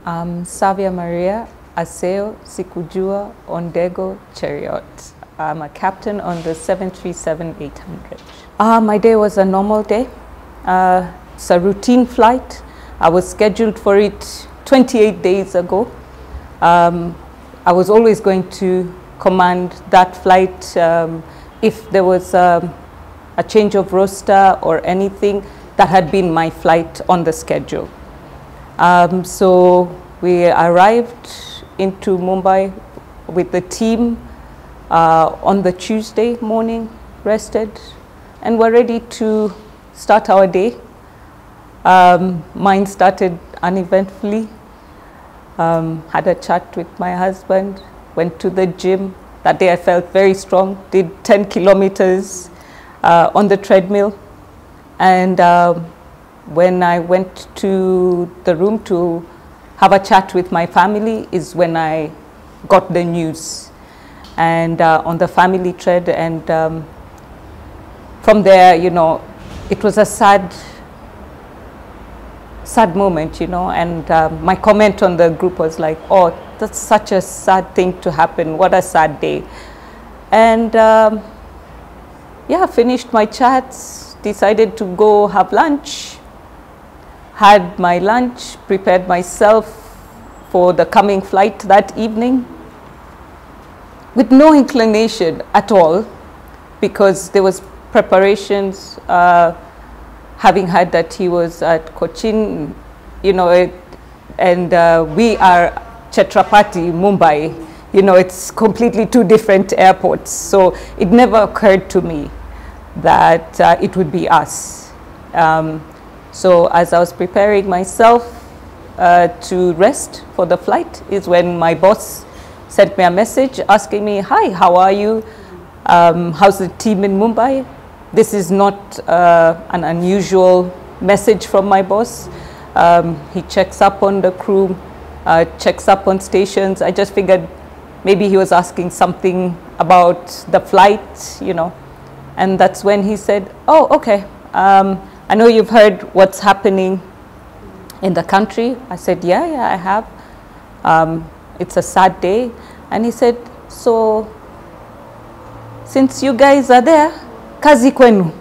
Saviemaria Sikujua Ondego Chariot. I'm a captain on the 737-800. My day was a normal day. It's a routine flight. I was scheduled for it 28 days ago. I was always going to command that flight if there was a change of roster or anything. That had been my flight on the schedule. So we arrived into Mumbai with the team on the Tuesday morning, rested, and we're ready to start our day. Mine started uneventfully. Had a chat with my husband, went to the gym. That day I felt very strong, did 10 kilometers on the treadmill. And when I went to the room to have a chat with my family is when I got the news. And on the family thread, and from there, you know, it was a sad moment, you know, and my comment on the group was like, oh, that's such a sad thing to happen, what a sad day. And yeah, finished my chats, decided to go have lunch, had my lunch, prepared myself for the coming flight that evening with no inclination at all, because there was preparations, having heard that he was at Cochin, you know, and we are Chhatrapati, Mumbai, you know, it's completely two different airports. So it never occurred to me that it would be us. So as I was preparing myself to rest for the flight is when my boss sent me a message asking me, hi, how are you? How's the team in Mumbai? This is not an unusual message from my boss. He checks up on the crew, checks up on stations. I just figured maybe he was asking something about the flight, you know. And that's when he said, oh, okay, I know you've heard what's happening in the country. I said, yeah, I have. It's a sad day. And he said, so since you guys are there, kazi kwenu,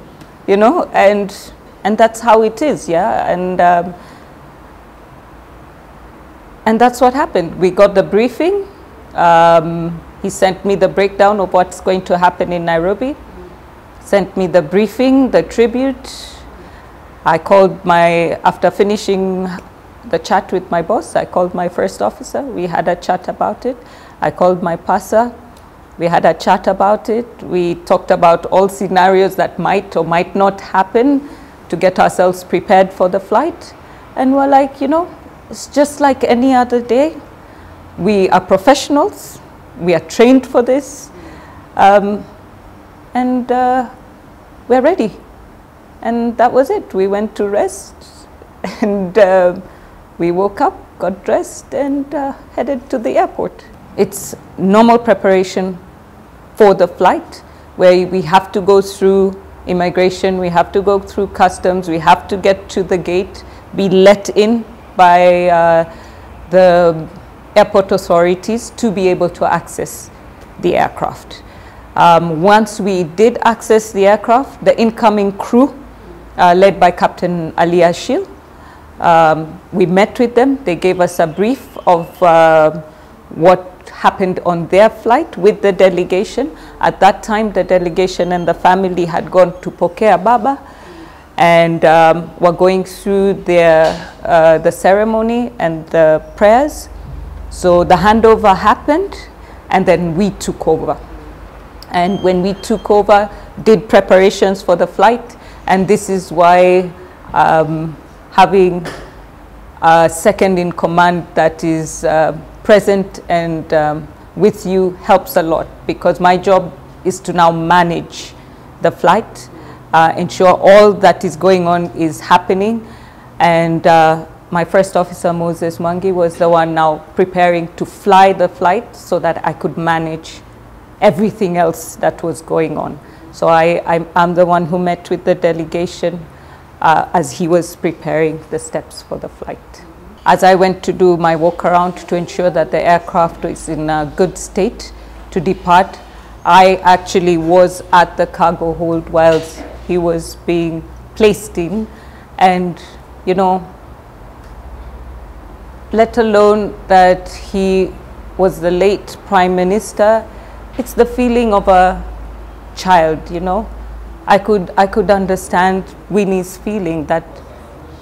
you know, and that's how it is, yeah. And that's what happened. We got the briefing. He sent me the breakdown of what's going to happen in Nairobi, sent me the briefing, the tribute. I called after finishing the chat with my boss, I called my first officer. We had a chat about it. I called my purser. We had a chat about it. We talked about all scenarios that might or might not happen to get ourselves prepared for the flight. And we're like, you know, it's just like any other day. We are professionals. We are trained for this. And we're ready. And that was it. We went to rest, and we woke up, got dressed, and headed to the airport. It's normal preparation for the flight, where we have to go through immigration, we have to go through customs, we have to get to the gate, be let in by the airport authorities to be able to access the aircraft. Once we did access the aircraft, the incoming crew, led by Captain Ashil, we met with them. They gave us a brief of what happened on their flight with the delegation. At that time, the delegation and the family had gone to Pokea Baba and were going through the ceremony and the prayers. So the handover happened, and then we took over. And when we took over, did preparations for the flight. And this is why having a second in command that is present and with you helps a lot, because my job is to now manage the flight, ensure all that is going on is happening. And my first officer, Moses Mwangi, was the one now preparing to fly the flight so that I could manage everything else that was going on. So I'm the one who met with the delegation as he was preparing the steps for the flight. as I went to do my walk around to ensure that the aircraft is in a good state to depart, I actually was at the cargo hold whilst he was being placed in, and you know, let alone that he was the late Prime Minister, it's the feeling of a child, you know. I could understand Winnie's feeling that,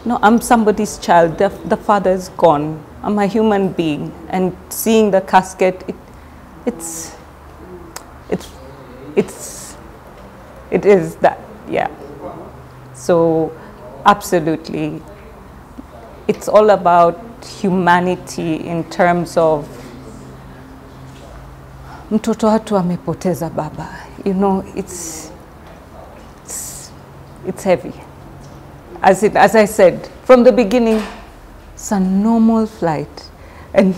no, I'm somebody's child, the father's gone, I'm a human being, and seeing the casket, it is that, yeah. So absolutely, it's all about humanity in terms of mtoto watu amepoteza baba, you know, it's heavy. As I said from the beginning, it's a normal flight, and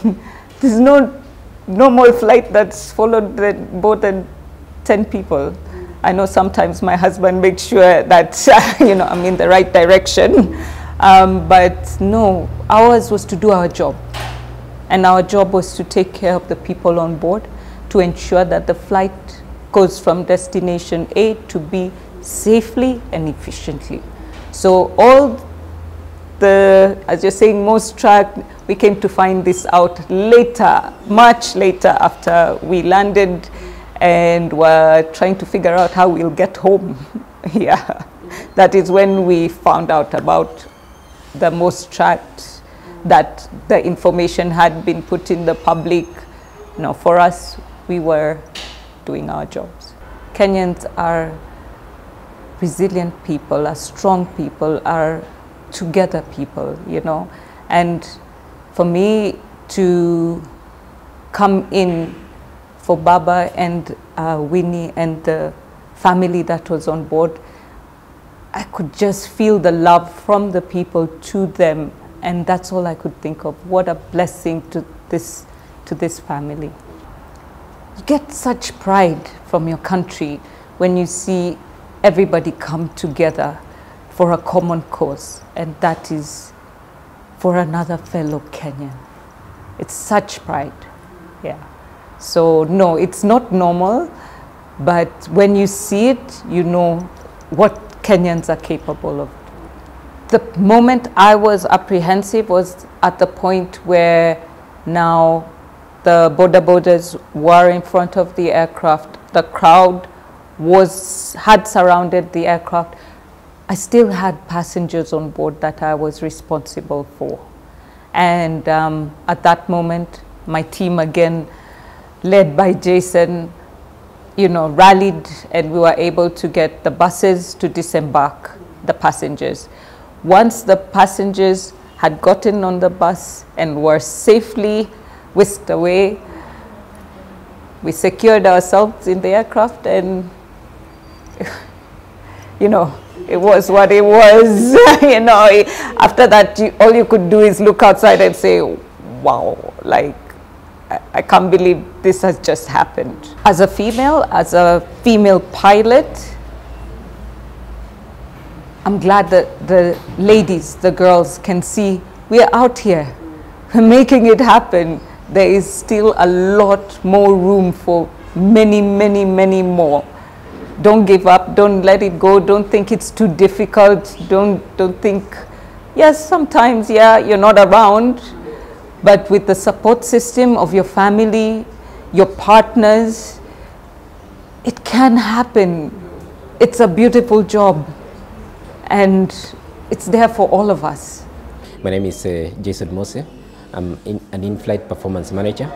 there's no normal flight that's followed more than 10 people. I know sometimes my husband makes sure that you know, I'm in the right direction, but no, ours was to do our job, and our job was to take care of the people on board, to ensure that the flight goes from destination A to B safely and efficiently. So all the, as you're saying, most track, we came to find this out later, much later after we landed, and were trying to figure out how we'll get home. Yeah, that is when we found out about the most tracked, that the information had been put in the public. You know, for us, we were doing our jobs. Kenyans are resilient people, are strong people, are together people, you know. And for me to come in for Baba and Winnie and the family that was on board, I could just feel the love from the people to them, and that's all I could think of. What a blessing to this family. You get such pride from your country when you see everybody come together for a common cause, and that is for another fellow Kenyan. It's such pride, yeah. So no, it's not normal, but when you see it, you know what Kenyans are capable of. The moment I was apprehensive was at the point where now the borders were in front of the aircraft. The crowd had surrounded the aircraft. I still had passengers on board that I was responsible for. And at that moment, my team again, led by Jason, you know, rallied, and we were able to get the buses to disembark the passengers. Once the passengers had gotten on the bus and were safely whisked away, we secured ourselves in the aircraft, and you know, it was what it was. You know, after that, all you could do is look outside and say, wow, like, I can't believe this has just happened. As a female pilot, I'm glad that the ladies, the girls can see we're out here, we're making it happen. There is still a lot more room for many, many, many more. Don't give up, don't let it go, don't think it's too difficult, don't think, yes, sometimes, yeah, you're not around, but with the support system of your family, your partners, it can happen. It's a beautiful job, and it's there for all of us. My name is Jason Mose. I'm an in-flight performance manager,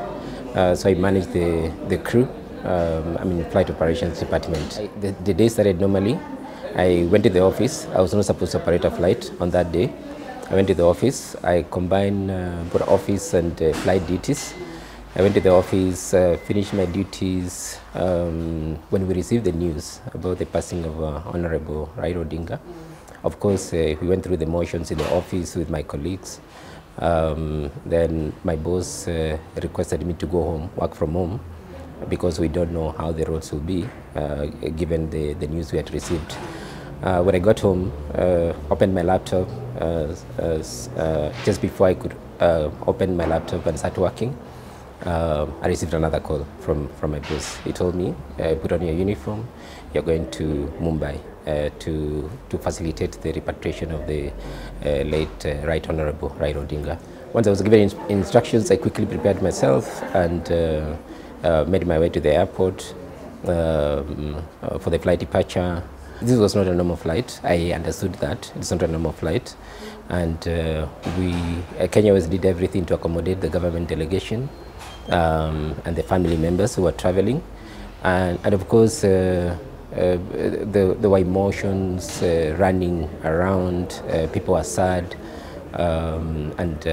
so I manage the crew. I'm in flight operations department. The day started normally. I went to the office. I was not supposed to operate a flight on that day. I went to the office. I combined both office and flight duties. I went to the office, finished my duties when we received the news about the passing of Honorable Raila.Odinga. Of course, we went through the motions in the office with my colleagues. Then my boss requested me to go home, work from home, because we don't know how the roads will be, given the news we had received. When I got home, opened my laptop, just before I could opened my laptop and started working, I received another call from my boss. He told me, put on your uniform, you're going to Mumbai to facilitate the repatriation of the late Right Honorable Raila.Odinga. Once I was given instructions, I quickly prepared myself and made my way to the airport for the flight departure. This was not a normal flight. I understood that. It's not a normal flight. And Kenya Airways did everything to accommodate the government delegation and the family members who were traveling. And of course, there were emotions running around. People were sad. And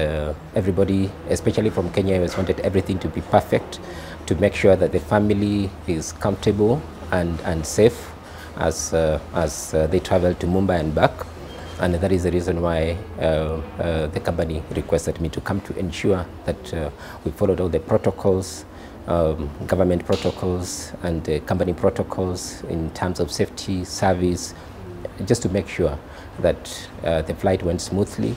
everybody, especially from Kenya Airways, wanted everything to be perfect to make sure that the family is comfortable and safe as they travel to Mumbai and back. And that is the reason why the company requested me to come to ensure that we followed all the protocols, government protocols and company protocols in terms of safety, service, just to make sure that the flight went smoothly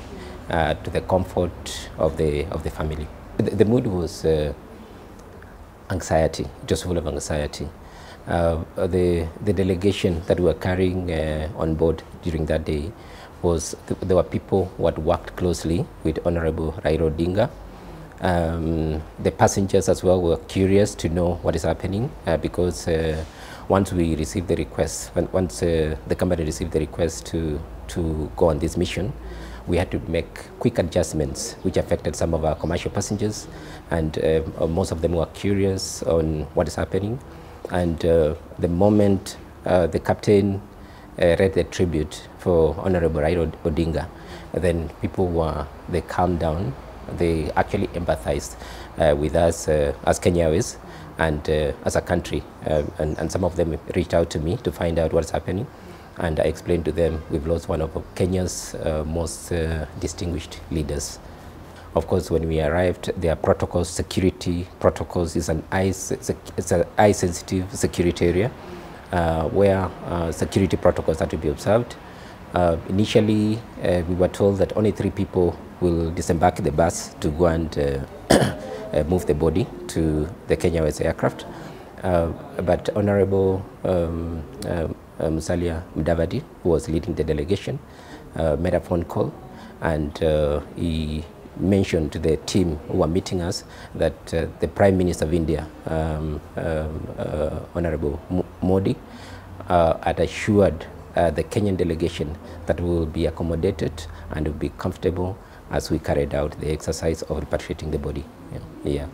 to the comfort of the family. The mood was anxiety, it was full of anxiety. The delegation that we were carrying on board during that day was, there were people who had worked closely with Honorable Raila.Odinga. The passengers as well were curious to know what is happening because once we received the request, once the company received the request to go on this mission, we had to make quick adjustments which affected some of our commercial passengers, and most of them were curious on what is happening. And the moment the captain read the tribute for Honorable Raila.Odinga, then people they calmed down. They actually empathized with us as Kenya Airways and as a country. And some of them reached out to me to find out what's happening. And I explained to them, we've lost one of Kenya's most distinguished leaders. Of course, when we arrived, there are protocols, security protocols. It's an eye-sensitive security area where security protocols had to be observed. Initially, we were told that only 3 people will disembark the bus to go and move the body to the Kenya Airways aircraft. But Honorable Musalia Mudavadi, who was leading the delegation, made a phone call, and he mentioned to the team who were meeting us that the Prime Minister of India, Honorable Modi, had assured the Kenyan delegation that we will be accommodated and will be comfortable as we carried out the exercise of repatriating the body. Yeah.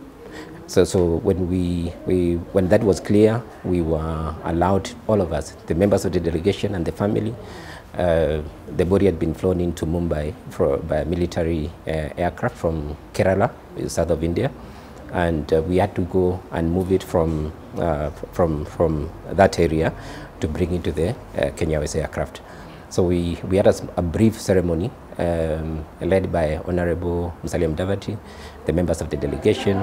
So when that was clear, we were allowed, all of us, the members of the delegation and the family. The body had been flown into Mumbai by a military aircraft from Kerala, south of India, and we had to go and move it from that area to bring it to the Kenya Airways aircraft. So we had a brief ceremony led by Honorable Musalia Mudavadi, the members of the delegation.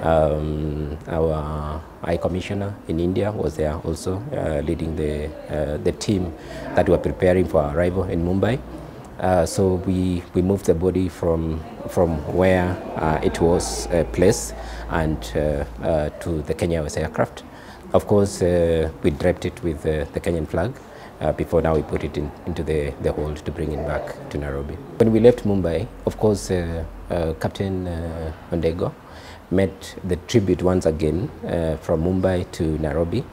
Our High Commissioner in India was there also, leading the team that were preparing for our arrival in Mumbai. So we moved the body from where it was placed and to the Kenya Airways aircraft. Of course, we draped it with the Kenyan flag. Before now we put it into the hold to bring it back to Nairobi. When we left Mumbai, of course, Captain Ondego made the tribute once again from Mumbai to Nairobi.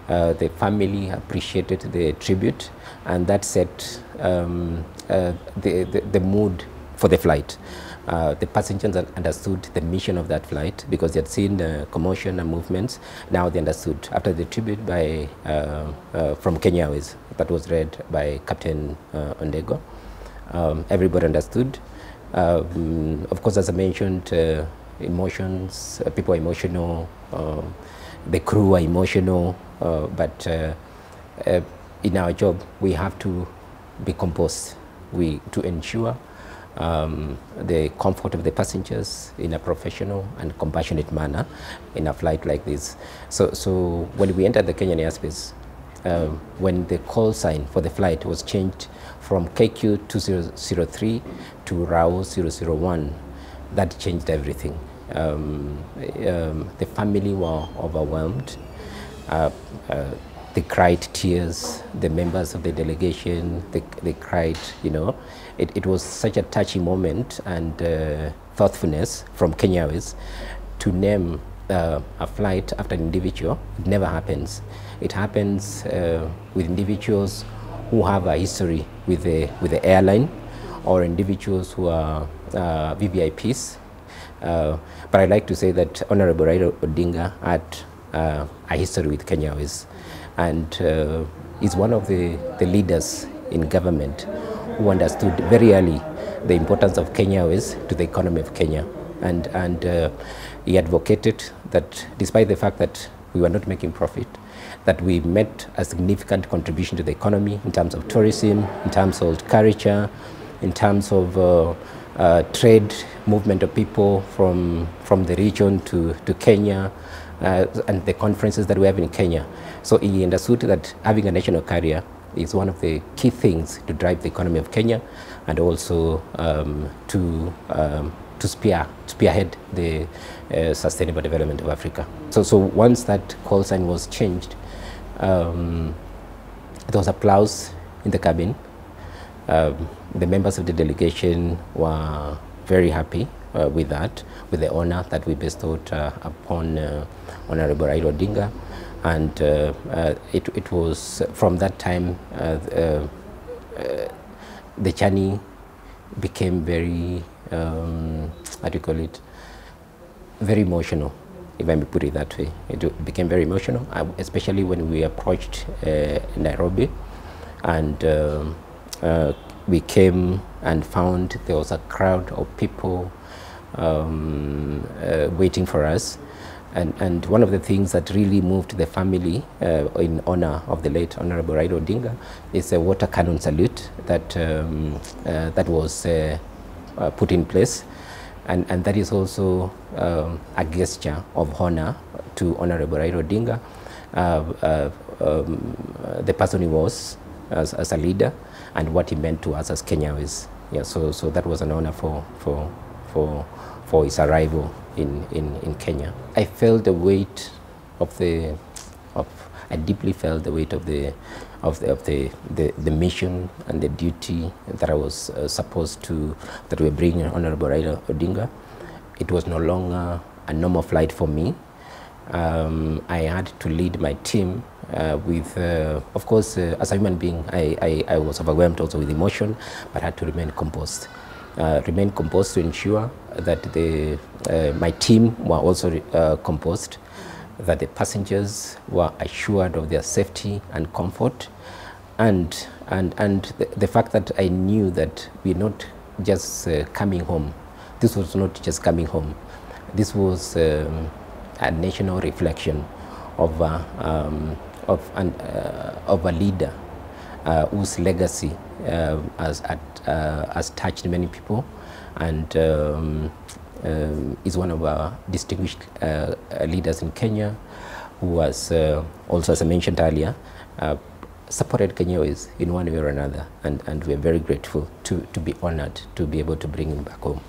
The family appreciated the tribute, and that set the mood for the flight. The passengers understood the mission of that flight because they had seen the commotion and movements. Now they understood after the tribute by from Kenya Airways that was read by Captain Ondego. Everybody understood. Of course, as I mentioned, emotions, people are emotional, the crew are emotional, but in our job we have to be composed to ensure the comfort of the passengers in a professional and compassionate manner in a flight like this. So when we entered the Kenyan airspace, when the call sign for the flight was changed from KQ 2003 to RAO 001, that changed everything. The family were overwhelmed. They cried tears. The members of the delegation, they cried, you know. It was such a touching moment, and thoughtfulness from Kenya Airways to name a flight after an individual. It never happens. It happens with individuals who have a history with the airline, or individuals who are VVIPs. But I'd like to say that Honorable Raila.Odinga had a history with Kenya Airways, and is one of the leaders in government who understood very early the importance of Kenya Airways to the economy of Kenya. And he advocated that despite the fact that we were not making profit, that we made a significant contribution to the economy in terms of tourism, in terms of culture, in terms of trade, movement of people from the region to Kenya, and the conferences that we have in Kenya. So he understood that having a national carrier is one of the key things to drive the economy of Kenya, and also to spearhead the sustainable development of Africa. So once that call sign was changed, there was applause in the cabin. The members of the delegation were very happy with that, with the honor that we bestowed upon Honorable Raila.Odinga. And it was from that time the journey became very, how do you call it, very emotional, if I may put it that way. It became very emotional, especially when we approached Nairobi, and we came and found there was a crowd of people waiting for us. And one of the things that really moved the family in honor of the late Honorable Raila.Odinga is a water cannon salute that that was put in place, and that is also a gesture of honor to Honorable Raila.Odinga, the person he was as a leader, and what he meant to us as Kenya Airways. Yeah, so that was an honor for his arrival in Kenya. I felt the weight I deeply felt the weight of the mission and the duty that I was supposed to, that we were bringing Honorable Raila.Odinga. It was no longer a normal flight for me. I had to lead my team with, of course, as a human being, I was overwhelmed also with emotion, but had to remain composed. To ensure that my team were also composed, that the passengers were assured of their safety and comfort, and the fact that I knew that we're not just coming home. This was not just coming home. This was a national reflection of a leader whose legacy has touched many people, and is one of our distinguished leaders in Kenya, who has also, as I mentioned earlier, supported Kenya Airways in one way or another, and we're very grateful to be honored to be able to bring him back home.